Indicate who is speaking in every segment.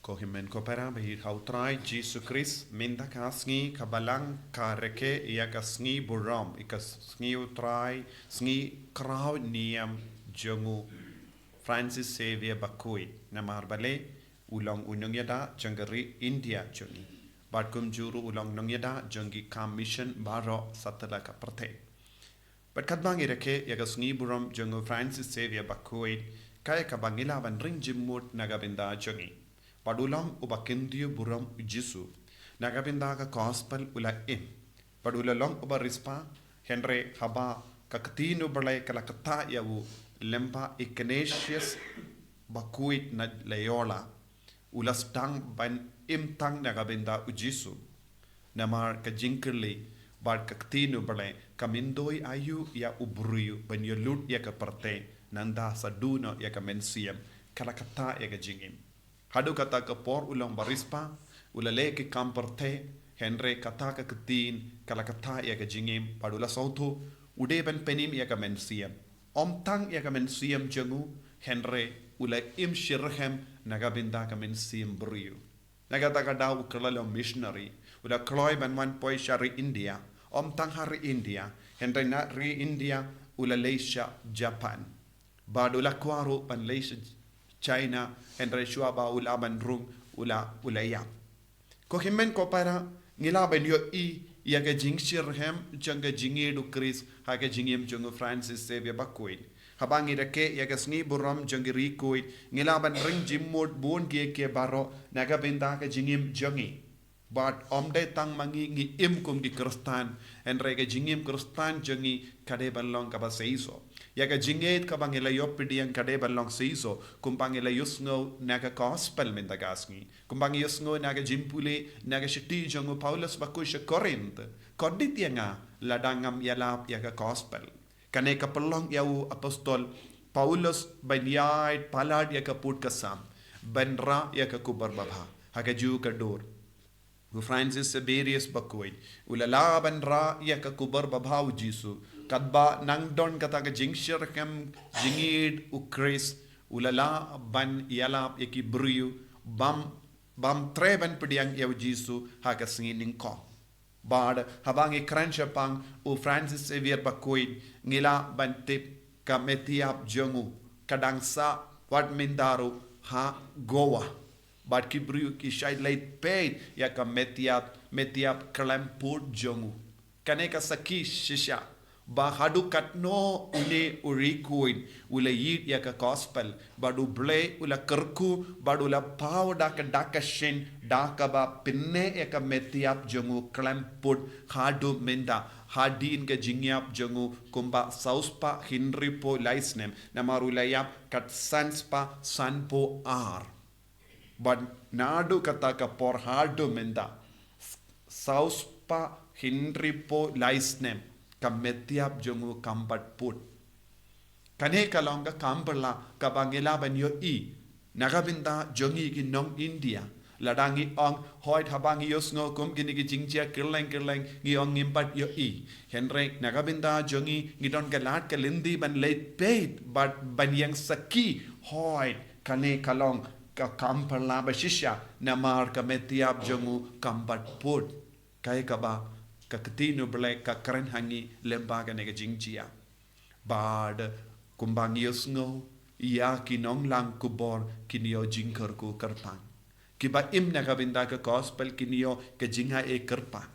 Speaker 1: Kohimen kopera bahir hautrai Jesu Christ minta kasngi kabalang kareke ia kasngi buram ikasngi utrai sngi krau niam jongu Francis Xavier Bakui namar bale ulang unang yada jangari India joni batkum juru ulang nang yada jangi commission baro satala ka prate bat kadbang ireke ia kasngi buram jongu Francis Xavier Bakui kaya kabangila ban ring jimut nagabinda jongi Padulang ubakendio buram Jesu. Nagabinda ka gospel ula Padulalong uba rispa Henry haba kakatino balay kalakata yawu lempa Ignatius bakuit na layola ulas tang ban imtang nagabinda Jesu. Namar ka jinkirli bar kakatino balay kamindoy ayu ya Briew ban yulut ya ka parte nanda sa duno ya ka mensiyam kalakata ya ka jingim. Hadu kata ke por ulang barispa, ulale ke kamperte, Henry kata ke ketin, kala kata ia ke jingim, padula sautu, ude ben penim ia ke mensiam. Om tang ia ke mensiam jengu, Henry ulai im shirhem nagabinda ke mensiam Briew. Nagata ka daw kerlalong missionary, ula kloy ban wan poi syari India, om tang hari India, Henry na ri India, ula leisha Japan. Badula kwaru pan leisha China, Henry Shaba ulaban rung ulayam. Ko himmen ko para ngilaban yo ya ga jingshir hem janga jingidu Chris ha ga jingim jungu Francis Xavier Bakui. Habangi reke ya ga sngi buram jangi rikui ngilaban ring jimmod bon ke baro naga benda ga jingim jangi. But omde tang mangi ngi kum di Kristan Henry ga jingim Kristan jangi kade balong ka ba seiso. Yaga jinget ka bang ilayo pidiang kade balong seiso kumpang ilayo sngo naga gospel mendagasngi kumpang ilayo sngo naga jimpule naga shiti jongo Paulus bakusha Korint kodit yanga ladangam yalap yaga gospel kane ka pelong yau apostol Paulus banyait palad yaga put kasam benra yaga kubar babha haga ju kadur Francis Xavier Bakui ulala benra yaga kubar babha Jesu kadba nang don kata ka jingshir kem jingid ukris ulala ban yalap yaki Briew bam treben pediang yaw Jesu haka singin ko bad habang ikransha pang u Francis Xavier Bakui ngila ban tip ka metiap jongu kadangsa wat mindaru ha goa bad ki Briew ki shai Leit paid yaka metiap klemput jongu kaneka saki shisha ba hadu katno ule urikuin ule yit ya ka gospel badu ble ula kerku badu la pau da ka dakashin da ka ba pinne ya ka metiap jongu klemput hadu menda hadin ka jingyap jongu kumba sauspa hinripo laisnem namaru layap kat sanspa sanpo ar bad nadu kata ka por hadu menda sauspa hinripo laisnem kametiap jongu kambat put kane kalonga kambala kabangela banyo nagabinda jongi ki nong India ladangi ong hoit habangi yosngo kum gini ki jingja kirleng ngi ong impat yo Henry nagabinda jongi ngidon galat kalindi ban Leit paid but banyang saki hoit kane kalong ka kampala bashisha namar kametiap jongu kambat put kay kaba kakatino blek ka karen hangi lembaga nega jingjia bad kumbang yosngo iya kinong lang kubor kinio jingkar ku kerpang kiba im nagabinda ka gospel kinio ka jingha e kerpang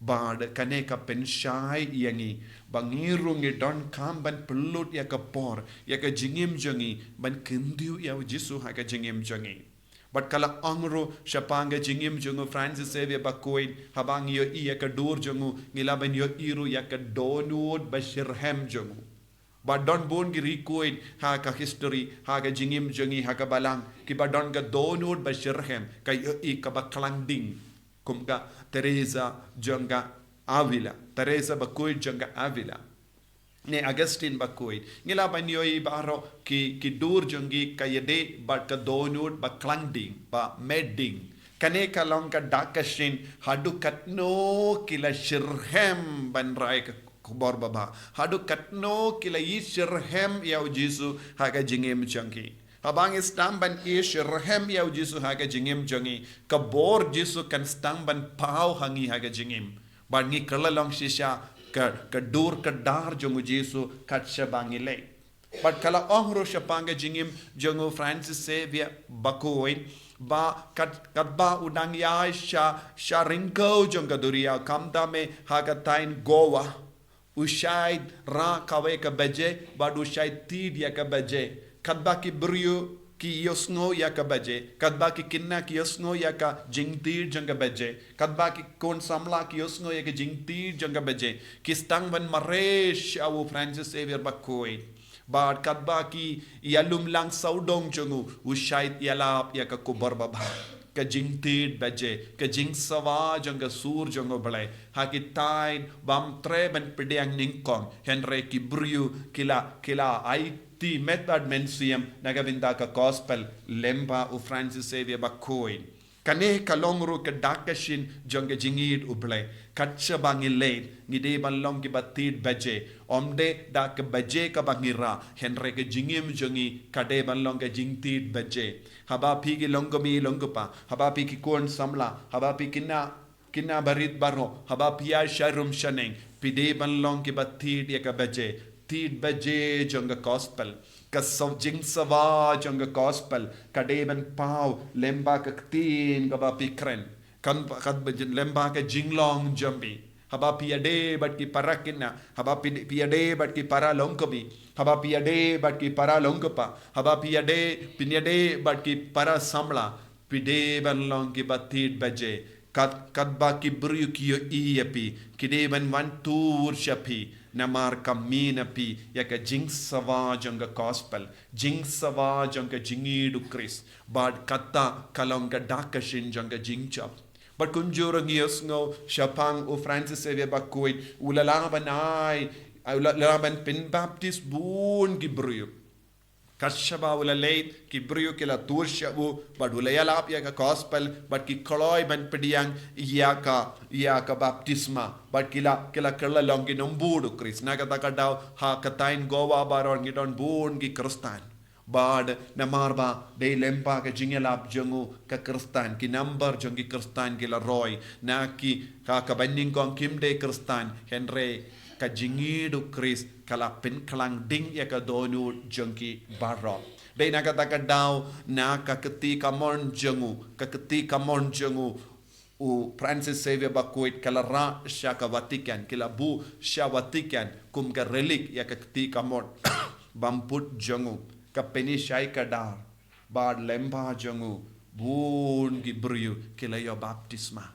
Speaker 1: bad kane ka penshai yangi bangirung e don kam ban pelut ya ka por ya ka jingim jangi ban kendiu ya Jesu ha ka jingim jangi But kala angro shapanga jingim jungu Francis Xavier Bakui habang yo ka dur jungu ngilaban yo iru ka donut bashirhem jungu. But don bon giri kuid ha ka history ha ka jingim jungi ha ka balang kiba don ka donut bashirhem ka yo ka baklang ding kumga Teresa junga Avila Teresa Bakui junga Avila. Ne Augustine Bakui ngila banyoy baro ki dur jongi kayede ba ka donut ba klangding ba medding kane kalong ka dakashin hadu katno kila shirhem ban rai ka kubor baba hadu katno kila yi shirhem ya Jesu haga jingem jongi Habang stang ban ish rehem yau Jesu haga jingim jongi kabor Jesu kan stang ban pau hangi haga jingim ban ngi kalalong shisha ka dur ka dar jongu Jesu kat shabangi le but kala ongro shapanga jingim jongu Francis Xavier bakoin ba kat ba udang ya sha ringko jonga duria kamda me haga tain goa ushaid ra kawe ka beje ba ushaid tid ya ka beje kadba ki Briew ki yosngo ya ka beje kadba ki kinna ki yosngo ya ka jingtir janga beje kadba ki kon samla ki yosngo ya ka jingtir janga beje kistang ban maresh awu Francis Xavier bakoi bad kadba ki yalum lang saudong jongu ushaid yalap ya ka kubar baba ka jingtir beje ka jing sawa janga sur jongo bale hakitain bam tre ban pedang ningkong henry ki Briew kila ti method mensium nagavinda ka gospel lemba u Francis Xavier bakoi kane kalongru ka dakashin jonga jingid uble katcha bangi Leit ngide balong ki batit beje omde da ka beje ka bangira henry ka jingim jongi kade balong ka jingtit beje haba pigi longomi longopa haba pigi kon samla haba pigi kina barit baro haba pia sharum shaneng pide balong ki batit ya ka beje tid beje jonga gospel ka jing sawa jonga gospel kadeban pau lemba ka tin ka ba pikren kan lemba ka jinglong jambi haba piade bat ki parakina haba piade bat ki para longkobi haba piade bat ki para longkopa haba piade bat ki para samla pide ban long ki batit beje kat ba ki Briew ki yo iapi kideban wan tur shapi namar kamina pi yaka jing sawa jonga gospel jing sawa jonga jingidu Chris bad kata kalonga dakashin jonga jingchap but kunjurang yosngo shapang u Francis Xavier bakuit ulalaban ulalaban pin baptist bun ki Briew Shaba ula Leit ki Briew kila tur shabu but ula yalap ya ka gospel but ki koloi ban pediang ya ka baptisma but kila longi nombudu Chris naga daw ha katain gowa baron gidon bun ki kristan bad namarba de lempa ka jingelap jongu ka kristan ki number jongi kristan kila roy na ki ka banning kong kim de kristan henry ka jingidu Chris kala pin kalang ding ya ka donu jongki baro de naga daw na ka keti kamon jongu u Francis Xavier bakuit kala ra sya ka Vatican kila bu sya Vatican kum ka relik ya ka keti kamon bamput jongu ka peni syai ka dar bad lemba jongu bun ki Briew kila yo baptisma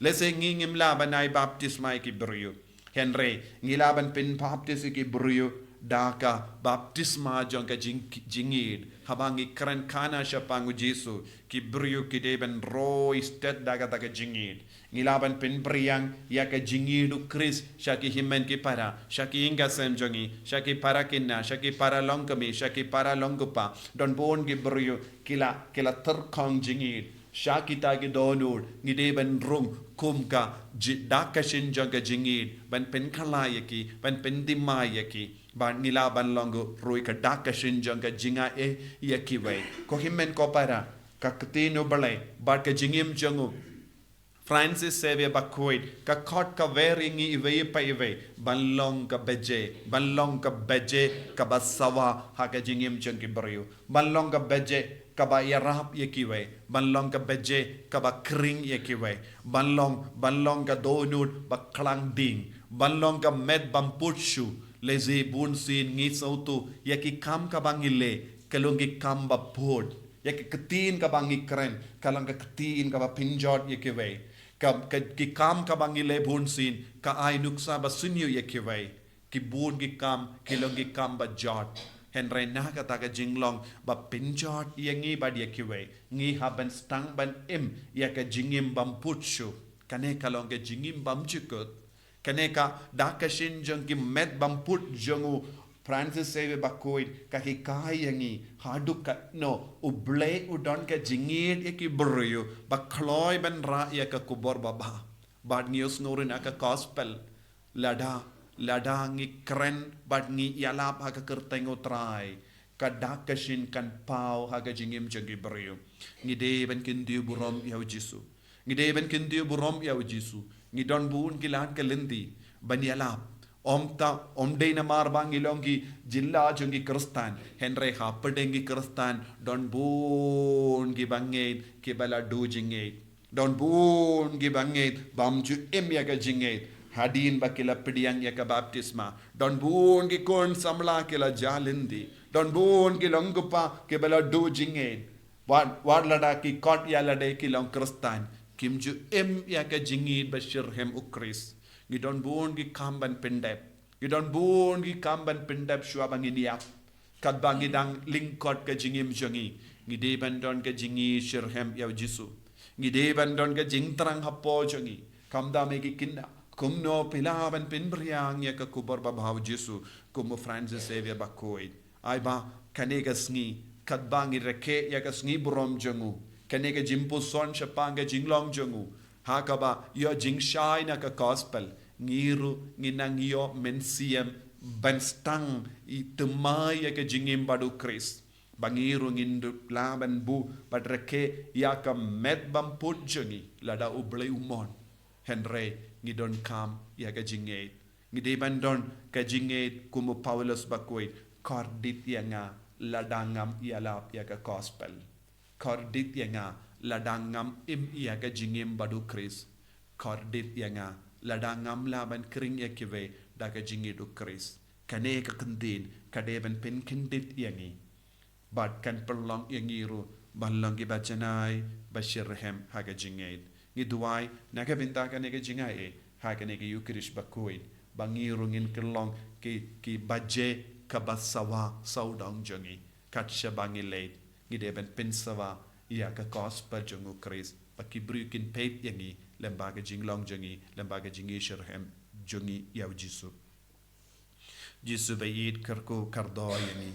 Speaker 1: lese ngingim la banai baptisma ki Briew henry ngilaban pin baptis ki Briew daka baptisma jonga jingid habangi kran kana shapangu Jesu ki Briew ki deben roy stet daga jingid ngilaban pin priang ya ka jingidu Chris shaki himen ki para shaki inga sem jongi shaki para kinna shaki para longkami shaki para longkupa don bon ki Briew kila terkong jingid Shakita ki donur ngide ban rum kumka dakashin jonga jingid ban pen kalayaki ban pen dimayaki ban nila ban longo rui ka dakashin jonga jinga yaki way ko himmen ko para ka ktino balay bat ka jingim jongu Francis Xavier bakoid ka khot ka weringi iwe pa iwe banlong ka beje ka basawa ha ka jingim jongi Briew banlong ka beje kaba yarap yekiwe banlong ka beje kaba kring yekiwe banlong ka donut baklang ding banlong ka med bamputshu lezi bunsin ngi sautu yaki kam ka bangile kalungi kam bapod yaki ketin ka bangi kren kalang ka ketin ka pinjot yekiwe ki kam ka bangile bunsin ka ay nuksa basunyo yekiwe ki bun ki kam kilongi kam ba jot henry naga taga jinglong ba pinjot yangi ba yekiwe ngi haban stang ban yaka jingim bamputshu kane kalong ke jingim bamchukut kane ka dakashin jong ki met bamput jongu Francis Xavier bakoid ka hikai yangi haduk ka no uble udon ka jingid yaki Briew bakloy ban ra yaka kubor baba bad news norin aka gospel lada ngi kren bad ngi yalap ha ka kertengo trai kadak kashin kan pau haga jingim jangi Briew ngide ban kindiu burom yaw jisu ngide ban kindiu burom yaw jisu ngidon buun gilan kalindi banyalap om de na marbang ilongi jilla jongi kristan henre hapadengi kristan don buun gi bangait ki bala do jingait don buun gi bangait bamju yaga jingait hadin bakila pediang yaka baptisma don buun gi kon samla kila jalindi don buun gi longupa ki bala do jingait wad lada ki kot yalade ki long kristan kimju yaka jingit bashirhem ukris gidon buon gi kamban pendep gidon buon gi kamban pendep shuabang iniap kat bangidang lingkot ke jingim jongi ngide bandon ke jingi shirhem yaw jisu ngide bandon ke jingtrang hapo jongi kamda me gi kinna kumno pilaban pinbriang ya ka kubor babaw jisu kumo Francis Xavier bakoi ai ba kanega sngi kat bangi reke ya ka sngi brom jongu kanega jimpo son shapanga jinglong jongu hakaba yo jingshai na ka gospel ngiru nginang yo mensiem banstang itemai ya ka jingim badu Chris bangiru ngindu laban bu padrake ya ka met bam putjongi lada ublay umon henry ngidon kam ya ka jinget ngide bandon ka jinget kumu Paulus bakoy kordit ya nga ladangam yalap ya ka gospel kordit ya nga ladangam ya ka jingim badu Chris kordit ya nga ladangam laban kring ya kive da ka jingidu Chris kane ka kendin kadeban pen kendit yangi bad kan perlong yangiru balong ki bachanai bashirhem haga jingait ni duai naga binta ka nega jingai haga nega yukrish bakuin bangiru ngin kelong ki baje ka basawa saudang jongi kat shabangi Leit ni deben pensawa ya ka gospel jongu Chris paki Briew kin pep yangi lembaga jinglong jongi lembaga jingi shirhem jongi yaw jisu bayit karko kardo yangi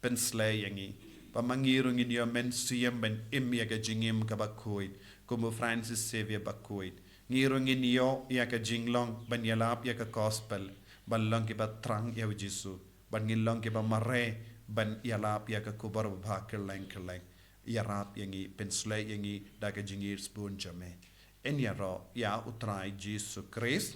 Speaker 1: pensle yangi pamangirung in yo men siyam ben yaga jingim kabakoi kumu Francis Xavier bakoi ngirung in yo yaga jinglong ban yalap yaga gospel balong ki batrang yaw jisu ban ngilong ki mare ban yalap yaga kubar ba keleng yarap yangi pensle yangi daga jingir spoon jame en yaro ya utrai jisu Christ.